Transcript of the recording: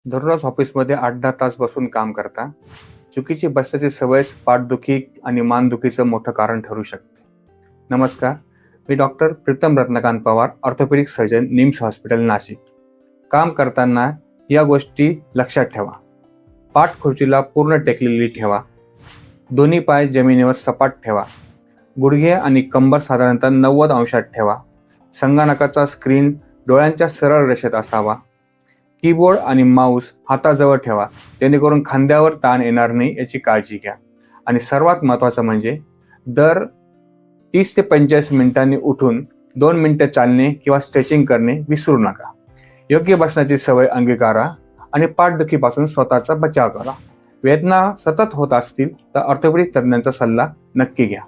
दररोज ऑफिसमध्ये 8-10 तास बसून काम करता. चुकीची बसण्याची सवय पाठदुखी आणि मानदुखीचं मोठं कारण ठरू शकते. नमस्कार, मी doctor Pritam Ratnakant Pawar, orthopaedic surgeon, NIMS hospital, Nashik. काम करताना या गोष्टी लक्षात ठेवा. पाठ खुर्चीला पूर्ण टेकलेली ठेवा. दोन्ही पाय जमिनीवर सपाट ठेवा. गुडघे आणि कंबर साधारणतः 90 अंशात ठेवा. संगणकाचा स्क्रीन डोळ्यांच्या सरळ रेषेत असावा. कीबोर्ड आणि माऊस हाताजवळ ठेवा, जेणेकरून खांद्यावर ताण येणार नाही याची काळजी घ्या. आणि सर्वात महत्त्वाचं म्हणजे दर 30 ते 45 मिनिटांनी उठून 2 मिनिटं चालणे किंवा स्ट्रेचिंग करणे विसरू नका. योग्य बसण्याची सवय अंगीकारा आणि पाठदुखीपासून स्वतःचा बचाव करा. वेदना सतत होत असतील तर ऑर्थोपेडिक तज्ञांचा सल्ला नक्की घ्या.